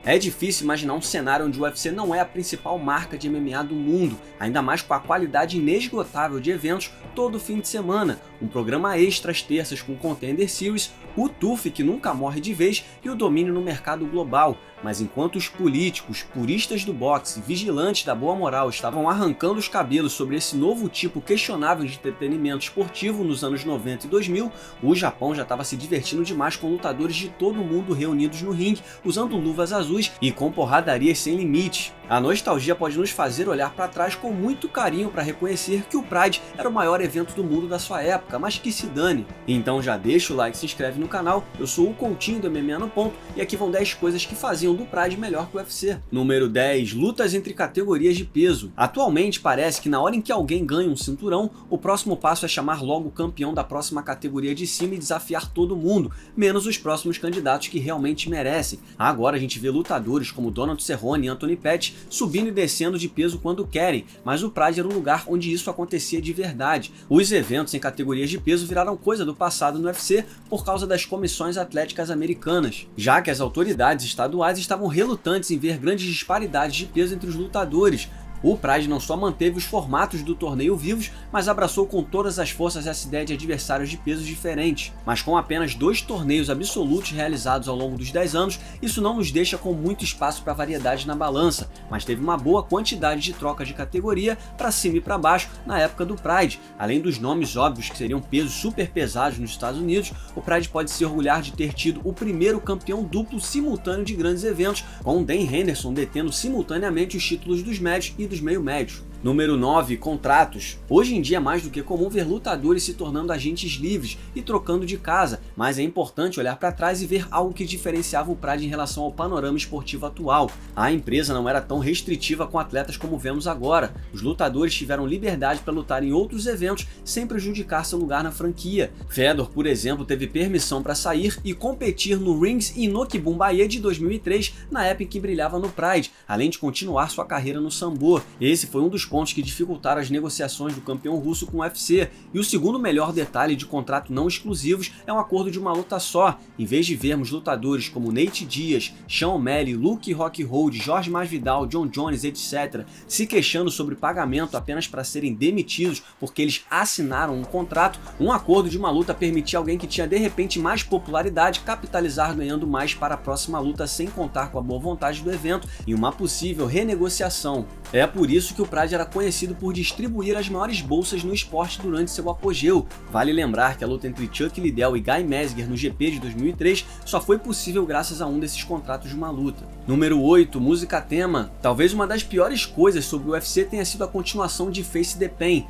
É difícil imaginar um cenário onde o UFC não é a principal marca de MMA do mundo, ainda mais com a qualidade inesgotável de eventos todo fim de semana, um programa extra às terças com Contender Series, o TUF que nunca morre de vez e o domínio no mercado global. Mas enquanto os políticos, puristas do boxe, vigilantes da boa moral estavam arrancando os cabelos sobre esse novo tipo questionável de entretenimento esportivo nos anos 90 e 2000, o Japão já estava se divertindo demais com lutadores de todo o mundo reunidos no ringue, usando luvas azuis e com porradarias sem limite. A nostalgia pode nos fazer olhar para trás com muito carinho para reconhecer que o Pride era o maior evento do mundo da sua época, mas que se dane. Então já deixa o like e se inscreve no canal, eu sou o Coutinho do MMA no Ponto e aqui vão 10 coisas que faziam do Pride melhor que o UFC. Número 10. Lutas entre categorias de peso. Atualmente parece que na hora em que alguém ganha um cinturão, o próximo passo é chamar logo o campeão da próxima categoria de cima e desafiar todo mundo, menos os próximos candidatos que realmente merecem. Agora a gente vê lutadores como Donald Cerrone e Anthony Pettis subindo e descendo de peso quando querem, mas o Pride era um lugar onde isso acontecia de verdade. Os eventos em categorias de peso viraram coisa do passado no UFC por causa das comissões atléticas americanas, já que as autoridades estaduais estavam relutantes em ver grandes disparidades de peso entre os lutadores. O Pride não só manteve os formatos do torneio vivos, mas abraçou com todas as forças essa ideia de adversários de pesos diferentes. Mas com apenas 2 torneios absolutos realizados ao longo dos 10 anos, isso não nos deixa com muito espaço para variedade na balança, mas teve uma boa quantidade de trocas de categoria para cima e para baixo na época do Pride. Além dos nomes óbvios que seriam pesos super pesados nos Estados Unidos, o Pride pode se orgulhar de ter tido o primeiro campeão duplo simultâneo de grandes eventos, com Dan Henderson detendo simultaneamente os títulos dos médios e dos meio-médios. Número 9. Contratos. Hoje em dia é mais do que comum ver lutadores se tornando agentes livres e trocando de casa, mas é importante olhar para trás e ver algo que diferenciava o Pride em relação ao panorama esportivo atual. A empresa não era tão restritiva com atletas como vemos agora. Os lutadores tiveram liberdade para lutar em outros eventos sem prejudicar seu lugar na franquia. Fedor, por exemplo, teve permissão para sair e competir no Rings Inoki Bumbaye de 2003, na época em que brilhava no Pride, além de continuar sua carreira no Sambo. Esse foi um dos pontos que dificultaram as negociações do campeão russo com o UFC. E o segundo melhor detalhe de contrato não exclusivos é um acordo de uma luta só. Em vez de vermos lutadores como Nate Diaz, Sean O'Malley, Luke Rockhold, Jorge Masvidal, John Jones, etc., se queixando sobre pagamento apenas para serem demitidos porque eles assinaram um contrato, um acordo de uma luta permitia alguém que tinha de repente mais popularidade capitalizar ganhando mais para a próxima luta sem contar com a boa vontade do evento e uma possível renegociação. É por isso que o Pride era conhecido por distribuir as maiores bolsas no esporte durante seu apogeu. Vale lembrar que a luta entre Chuck Liddell e Guy Mezger no GP de 2003 só foi possível graças a um desses contratos de uma luta. Número 8. Música tema. Talvez uma das piores coisas sobre o UFC tenha sido a continuação de Face the Pain.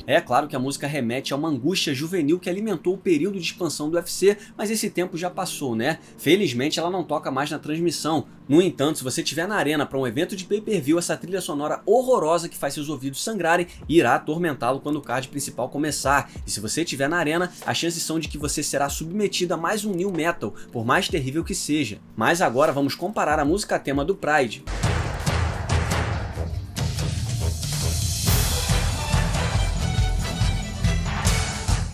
É claro que a música remete a uma angústia juvenil que alimentou o período de expansão do UFC, mas esse tempo já passou, né? Felizmente ela não toca mais na transmissão. No entanto, se você estiver na arena para um evento de pay-per-view, essa trilha sonora horrorosa que faz seus ouvidos sangrarem irá atormentá-lo quando o card principal começar. E se você estiver na arena, as chances são de que você será submetido a mais um new metal, por mais terrível que seja. Mas agora vamos comparar a música tema do Pride.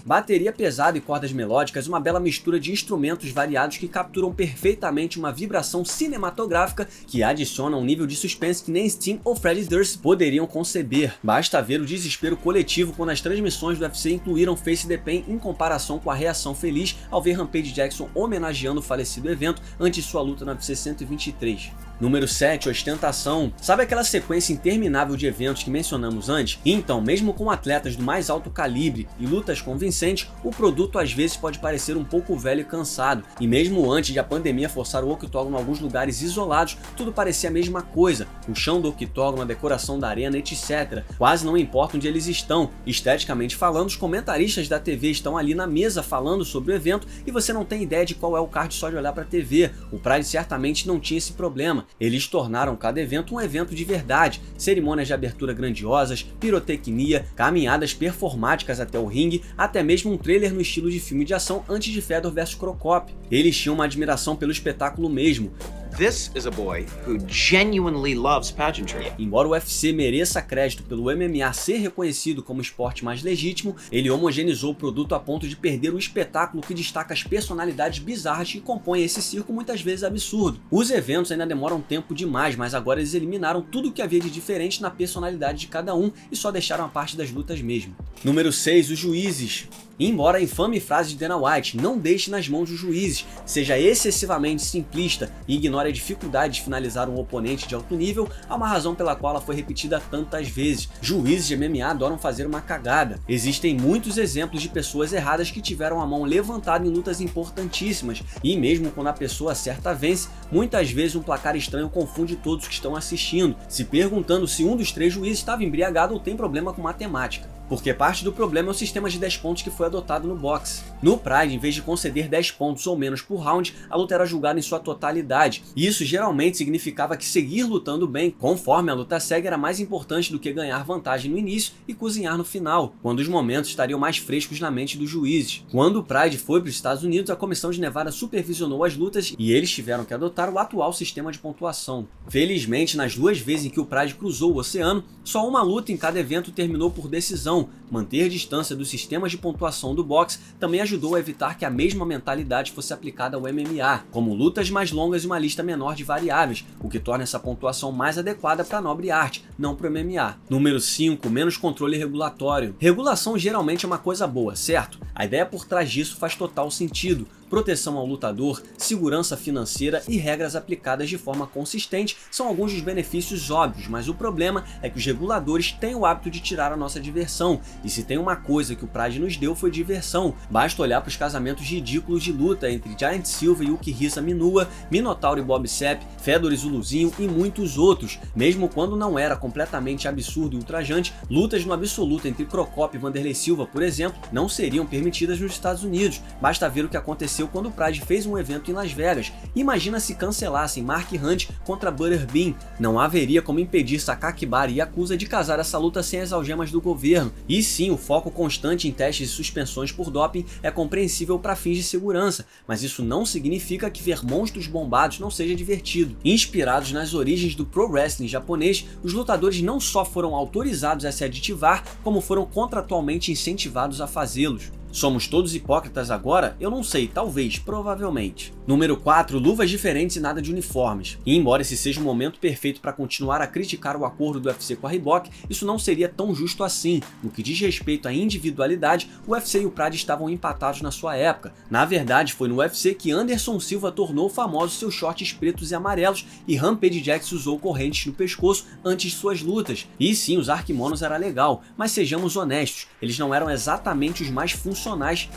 Bateria pesada e cordas melódicas, uma bela mistura de instrumentos variados que capturam perfeitamente uma vibração cinematográfica que adiciona um nível de suspense que nem Sting ou Fred Durst poderiam conceber. Basta ver o desespero coletivo quando as transmissões do UFC incluíram Face the Pain em comparação com a reação feliz ao ver Rampage Jackson homenageando o falecido evento antes de sua luta na UFC 123. Número 7. Ostentação. Sabe aquela sequência interminável de eventos que mencionamos antes? Então, mesmo com atletas do mais alto calibre e lutas convincentes, o produto às vezes pode parecer um pouco velho e cansado. E mesmo antes de a pandemia forçar o octógono em alguns lugares isolados, tudo parecia a mesma coisa. O chão do octógono, a decoração da arena, etc. Quase não importa onde eles estão. Esteticamente falando, os comentaristas da TV estão ali na mesa falando sobre o evento e você não tem ideia de qual é o card só de olhar para a TV. O Pride certamente não tinha esse problema. Eles tornaram cada evento um evento de verdade, cerimônias de abertura grandiosas, pirotecnia, caminhadas performáticas até o ringue, até mesmo um trailer no estilo de filme de ação antes de Fedor vs Crocop. Eles tinham uma admiração pelo espetáculo mesmo. This is a boy who genuinely loves pageantry. Embora o UFC mereça crédito pelo MMA ser reconhecido como esporte mais legítimo, ele homogeneizou o produto a ponto de perder o espetáculo que destaca as personalidades bizarras que compõem esse circo muitas vezes absurdo. Os eventos ainda demoram tempo demais, mas agora eles eliminaram tudo o que havia de diferente na personalidade de cada um e só deixaram a parte das lutas mesmo. Número 6, os juízes. Embora a infame frase de Dana White, não deixe nas mãos dos juízes, seja excessivamente simplista e ignore a dificuldade de finalizar um oponente de alto nível, há uma razão pela qual ela foi repetida tantas vezes. Juízes de MMA adoram fazer uma cagada. Existem muitos exemplos de pessoas erradas que tiveram a mão levantada em lutas importantíssimas, e mesmo quando a pessoa certa vence, muitas vezes um placar estranho confunde todos que estão assistindo, se perguntando se um dos 3 juízes estava embriagado ou tem problema com matemática. Porque parte do problema é o sistema de 10 pontos que foi adotado no boxe. No Pride, em vez de conceder 10 pontos ou menos por round, a luta era julgada em sua totalidade, e isso geralmente significava que seguir lutando bem, conforme a luta segue, era mais importante do que ganhar vantagem no início e cozinhar no final, quando os momentos estariam mais frescos na mente dos juízes. Quando o Pride foi para os Estados Unidos, a comissão de Nevada supervisionou as lutas e eles tiveram que adotar o atual sistema de pontuação. Felizmente, nas 2 vezes em que o Pride cruzou o oceano, só uma luta em cada evento terminou por decisão. Manter distância dos sistemas de pontuação do boxe também ajudou a evitar que a mesma mentalidade fosse aplicada ao MMA, como lutas mais longas e uma lista menor de variáveis, o que torna essa pontuação mais adequada para a nobre arte, não para o MMA. Número 5, menos controle regulatório. Regulação geralmente é uma coisa boa, certo? A ideia por trás disso faz total sentido. Proteção ao lutador, segurança financeira e regras aplicadas de forma consistente são alguns dos benefícios óbvios, mas o problema é que os reguladores têm o hábito de tirar a nossa diversão, e se tem uma coisa que o Pride nos deu foi diversão. Basta olhar para os casamentos ridículos de luta entre Giant Silva e Yukihisa Minua, Minotauro e Bob Sapp, Fedor e Zuluzinho e muitos outros. Mesmo quando não era completamente absurdo e ultrajante, lutas no absoluto entre Crocop e Vanderlei Silva, por exemplo, não seriam permitidas nos Estados Unidos. Basta ver o que aconteceu quando o Pride fez um evento em Las Vegas. Imagina se cancelassem Mark Hunt contra Butterbean. Não haveria como impedir Sakakibara e Yakuza de casar essa luta sem as algemas do governo. E sim, o foco constante em testes e suspensões por doping é compreensível para fins de segurança, mas isso não significa que ver monstros bombados não seja divertido. Inspirados nas origens do pro wrestling japonês, os lutadores não só foram autorizados a se aditivar, como foram contratualmente incentivados a fazê-los. Somos todos hipócritas agora? Eu não sei, talvez, provavelmente. Número 4, luvas diferentes e nada de uniformes. E embora esse seja o momento perfeito para continuar a criticar o acordo do UFC com a Reebok, isso não seria tão justo assim. No que diz respeito à individualidade, o UFC e o Pride estavam empatados na sua época. Na verdade, foi no UFC que Anderson Silva tornou famosos seus shorts pretos e amarelos e Rampage Jackson usou correntes no pescoço antes de suas lutas. E sim, usar kimonos era legal, mas sejamos honestos, eles não eram exatamente os mais funcionais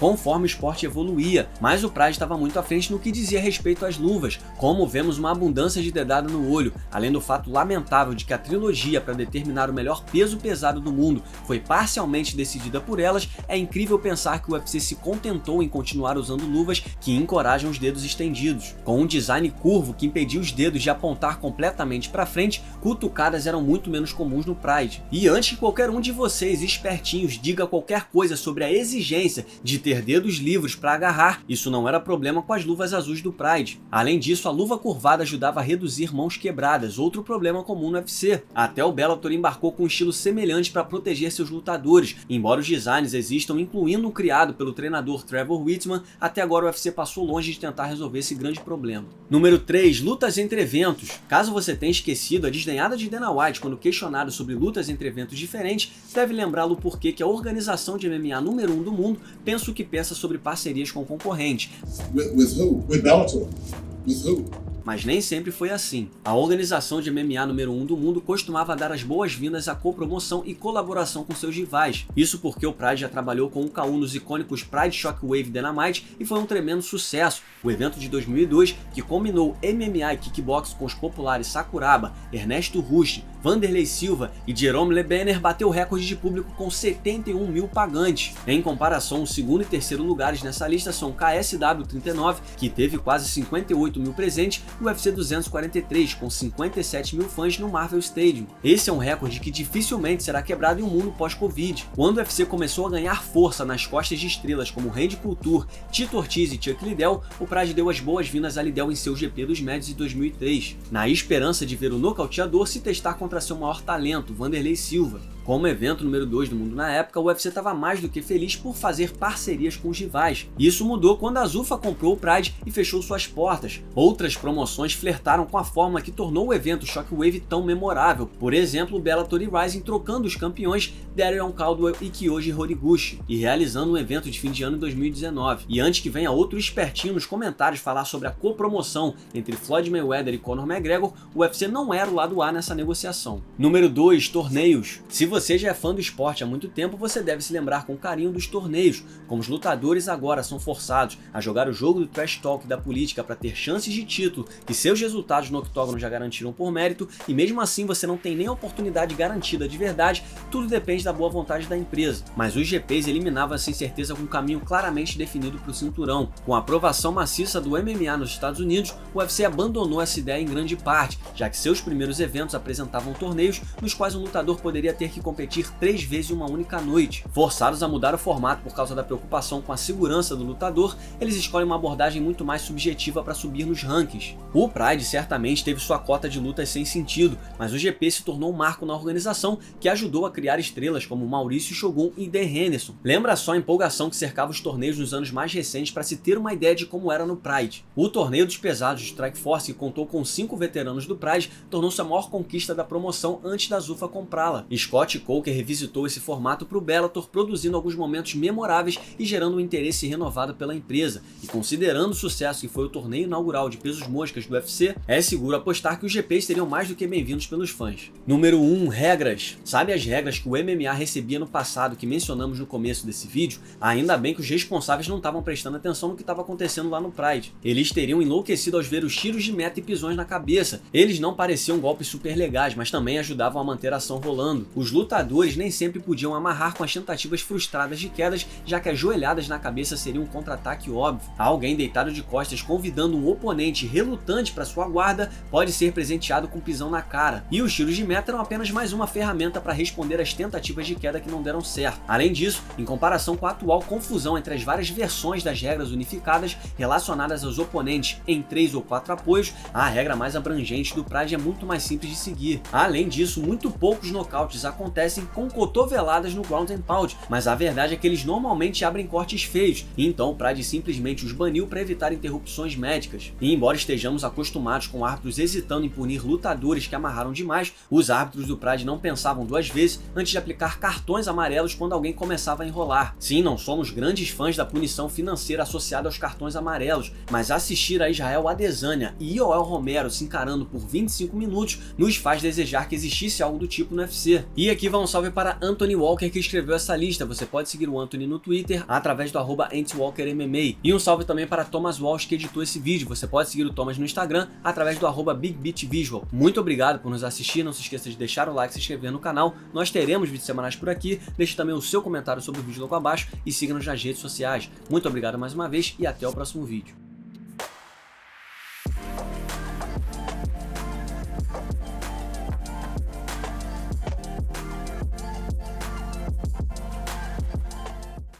conforme o esporte evoluía, mas o Pride estava muito à frente no que dizia respeito às luvas, como vemos uma abundância de dedada no olho, além do fato lamentável de que a trilogia para determinar o melhor peso pesado do mundo foi parcialmente decidida por elas. É incrível pensar que o UFC se contentou em continuar usando luvas que encorajam os dedos estendidos. Com um design curvo que impedia os dedos de apontar completamente para frente, cutucadas eram muito menos comuns no Pride. E antes que qualquer um de vocês espertinhos diga qualquer coisa sobre a exigência de ter dedos livres para agarrar, isso não era problema com as luvas azuis do Pride. Além disso, a luva curvada ajudava a reduzir mãos quebradas, outro problema comum no UFC. Até o Bellator embarcou com um estilo semelhante para proteger seus lutadores, embora os designs existam, incluindo um criado pelo treinador Trevor Whitman. Até agora o UFC passou longe de tentar resolver esse grande problema. Número 3, lutas entre eventos. Caso você tenha esquecido a desdenhada de Dana White quando questionado sobre lutas entre eventos diferentes, deve lembrá-lo porque que a organização de MMA número 1 do mundo pensa o que pensa sobre parcerias com concorrentes. With who? With Bellator. With who? Mas nem sempre foi assim. A organização de MMA número 1 do mundo costumava dar as boas-vindas à copromoção e colaboração com seus rivais. Isso porque o Pride já trabalhou com o KO nos icônicos Pride Shockwave Dynamite e foi um tremendo sucesso. O evento de 2002, que combinou MMA e kickbox com os populares Sakuraba, Ernesto Rush, Vanderlei Silva e Jerome Le Banner bateu o recorde de público com 71 mil pagantes. Em comparação, o segundo e terceiro lugares nessa lista são o KSW 39, que teve quase 58 mil presentes, e o UFC 243, com 57 mil fãs no Marvel Stadium. Esse é um recorde que dificilmente será quebrado em um mundo pós-Covid. Quando o UFC começou a ganhar força nas costas de estrelas como Randy Couture, Tito Ortiz e Chuck Liddell, o Pride deu as boas-vindas a Liddell em seu GP dos Médios em 2003, na esperança de ver o nocauteador se testar contra seu maior talento, Vanderlei Silva. Como evento número 2 do mundo na época, o UFC estava mais do que feliz por fazer parcerias com os rivais. Isso mudou quando a Zuffa comprou o Pride e fechou suas portas. Outras promoções flertaram com a fórmula que tornou o evento Shockwave tão memorável. Por exemplo, o Bellator e Rising trocando os campeões Darion Caldwell e Kyoji Horiguchi, e realizando um evento de fim de ano em 2019. E antes que venha outro espertinho nos comentários falar sobre a copromoção entre Floyd Mayweather e Conor McGregor, o UFC não era o lado A nessa negociação. Número 2. Torneios. Se você já é fã do esporte há muito tempo, você deve se lembrar com carinho dos torneios, como os lutadores agora são forçados a jogar o jogo do trash talk da política para ter chances de título que seus resultados no octógono já garantiram por mérito, e mesmo assim você não tem nem a oportunidade garantida de verdade. Tudo depende da boa vontade da empresa. Mas os GPs eliminavam essa incerteza com um caminho claramente definido para o cinturão. Com a aprovação maciça do MMA nos Estados Unidos, o UFC abandonou essa ideia em grande parte, já que seus primeiros eventos apresentavam torneios nos quais um lutador poderia ter que competir 3 vezes em uma única noite. Forçados a mudar o formato por causa da preocupação com a segurança do lutador, eles escolhem uma abordagem muito mais subjetiva para subir nos rankings. O Pride certamente teve sua cota de lutas sem sentido, mas o GP se tornou um marco na organização que ajudou a criar estrelas como Maurício Shogun e Dan Henderson. Lembra só a empolgação que cercava os torneios nos anos mais recentes para se ter uma ideia de como era no Pride. O torneio dos pesados de Strikeforce, que contou com 5 veteranos do Pride, tornou-se a maior conquista da promoção antes da Zuffa comprá-la. Scott Coker revisitou esse formato para o Bellator, produzindo alguns momentos memoráveis e gerando um interesse renovado pela empresa. E considerando o sucesso que foi o torneio inaugural de pesos moscas do UFC, é seguro apostar que os GPs seriam mais do que bem-vindos pelos fãs. Número 1. Regras. Sabe as regras que o MMA recebia no passado que mencionamos no começo desse vídeo? Ainda bem que os responsáveis não estavam prestando atenção no que estava acontecendo lá no Pride. Eles teriam enlouquecido aos ver os tiros de meta e pisões na cabeça. Eles não pareciam golpes super legais, mas também ajudavam a manter a ação rolando. Os lutadores nem sempre podiam amarrar com as tentativas frustradas de quedas, já que as joelhadas na cabeça seriam um contra-ataque óbvio. Alguém deitado de costas convidando um oponente relutante para sua guarda pode ser presenteado com pisão na cara. E os tiros de meta eram apenas mais uma ferramenta para responder às tentativas de queda que não deram certo. Além disso, em comparação com a atual confusão entre as várias versões das regras unificadas relacionadas aos oponentes em 3 ou 4 apoios, a regra mais abrangente do Pride é muito mais simples de seguir. Além disso, muito poucos nocautes acontecem com cotoveladas no ground and pound, mas a verdade é que eles normalmente abrem cortes feios, e então o Pride simplesmente os baniu para evitar interrupções médicas. E embora estejamos acostumados com árbitros hesitando em punir lutadores que amarraram demais, os árbitros do Pride não pensavam 2 vezes antes de aplicar cartões amarelos quando alguém começava a enrolar. Sim, não somos grandes fãs da punição financeira associada aos cartões amarelos, mas assistir a Israel Adesanya e Yoel Romero se encarando por 25 minutos nos faz desejar que existisse algo do tipo no UFC. E aqui vai um salve para Anthony Walker, que escreveu essa lista. Você pode seguir o Anthony no Twitter através do @AnthWalkerMMA. E um salve também para Thomas Walsh, que editou esse vídeo. Você pode seguir o Thomas no Instagram através do @BigBeatVisual. Muito obrigado por nos assistir. Não se esqueça de deixar o like e se inscrever no canal. Nós teremos vídeos semanais por aqui. Deixe também o seu comentário sobre o vídeo logo abaixo e siga-nos nas redes sociais. Muito obrigado mais uma vez e até o próximo vídeo.